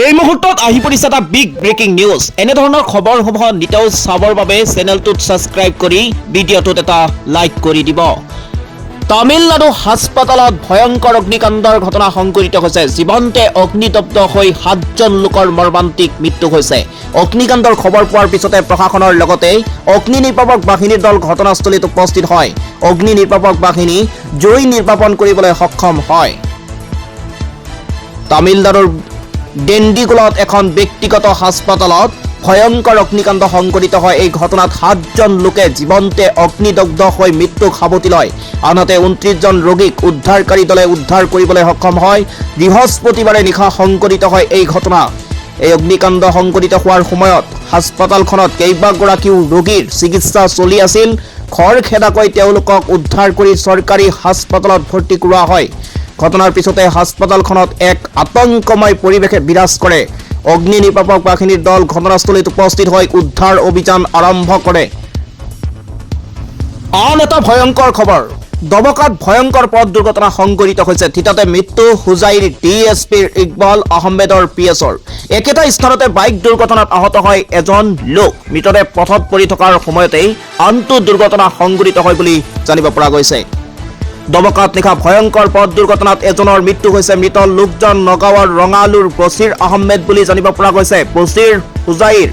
এই মুহূৰ্তত আহি পৰিছে এটা বিগ ব্ৰেকিং নিউজ। এনে ধৰণৰ খবৰসমূহ নিতৌ চাবৰ বাবে চেনেলটোত ছাবস্ক্ৰাইব কৰি ভিডিঅ'টোত এটা লাইক কৰি দিব। তামিলনাডু হাস্পাতালত ভয়ংকৰ অগ্নিকাণ্ডৰ ঘটনা সংঘটিত হৈছে। জীৱন্তে অগ্নিদগ্ধ হৈ 7জন লোকৰ মৰ্মান্তিক মৃত্যু হৈছে। অগ্নিকাণ্ডৰ খবৰ পোৱাৰ পিছতে প্ৰশাসনৰ লগতে অগ্নি নিৰ্বাপক বাহিনীৰ দল ঘটনাস্থলীত উপস্থিত হয়। অগ্নি নিৰ্বাপক বাহিনী জুই নিৰ্বাপন কৰিবলৈ সক্ষম হয়। তামিলনাডুৰ ডেণ্ডিগুলত এখন ব্যক্তিগত হাস্পাতালত ভয়ংকৰ অগ্নিকাণ্ড সংঘটিত হয়। এই ঘটনাত 7জন লোকে জীৱন্তে অগ্নিদগ্ধ হৈ মৃত্যুক সাৱটি লয়। আনহাতে 29জন ৰোগীক উদ্ধাৰকাৰী দলে উদ্ধাৰ কৰিবলৈ সক্ষম হয়। বৃহস্পতিবাৰে নিশা সংঘটিত হয় এই ঘটনা। এই অগ্নিকাণ্ড সংঘটিত হোৱাৰ সময়ত হাস্পাতালখনত কেইবাগৰাকীও ৰোগীৰ চিকিৎসা চলি আছিল। খৰখেদাকৈ তেওঁলোকক উদ্ধাৰ কৰি চৰকাৰী হাস্পাতালত ভৰ্তি কৰোৱা হয়। ঘটনাৰ পিছতে হাস্পাতালখনত এক আতংকময় পৰিৱেশে বিৰাজ কৰে। অগ্নি নিৰ্বাপক বাহিনীৰ দল ঘটনাস্থলীত উপস্থিত হৈ উদ্ধাৰ অভিযান আৰম্ভ কৰে। আন এটা ভয়ংকৰ খবৰ, দবকাত ভয়ংকৰ পথ দুৰ্ঘটনা সংঘটিত হৈছে। থিতাতে মৃত্যু হুজাইৰ ডিএছপিৰ ইকবাল আহমেদৰ পিএছৰ। একেটা স্থানতে বাইক দুৰ্ঘটনাত আহত হয় এজন লোক। মৃতদেহ পথত পৰি থকাৰ সময়তেই আনটো দুৰ্ঘটনা সংঘটিত হয় বুলি জানিব পৰা গৈছে। দবকাত নিশা ভয়ংকৰ পথ দুৰ্ঘটনাত এজনৰ মৃত্যু হৈছে। মৃত লোকজন নগাঁৱৰ ৰঙালুৰ বছিৰ আহমেদ বুলি জানিব পৰা গৈছে। বছিৰ হুজাইৰ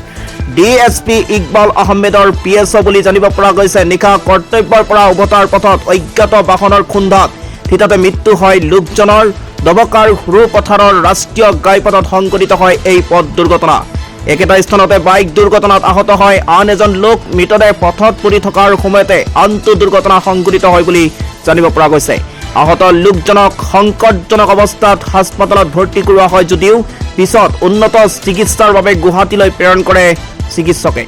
ডিএছপি ইকবাল আহমেদৰ পিএছঅ বুলি জানিব পৰা গৈছে। নিশা কৰ্তব্যৰ পৰা উভতাৰ পথত অজ্ঞাত বাহনৰ খুন্দাত থিতাতে মৃত্যু হয় লোকজনৰ। দবকাৰ সৰু পথাৰৰ ৰাষ্ট্ৰীয় ঘাইপথত সংঘটিত হয় এই পথ দুৰ্ঘটনা। একেটা স্থানতে বাইক দুৰ্ঘটনাত আহত হয় আন এজন লোক। মৃতদেহ পথত পৰি থকাৰ সময়তে আনটো দুৰ্ঘটনা সংঘটিত হয় বুলি জানিব পৰা গৈছে। আহত লোকজনক সংকটজনক অৱস্থাত হাস্পাতালত ভৰ্তি কৰোৱা হয় যদিও পিছত উন্নত চিকিৎসাৰ বাবে গুৱাহাটীলৈ প্ৰেৰণ কৰে চিকিৎসকে।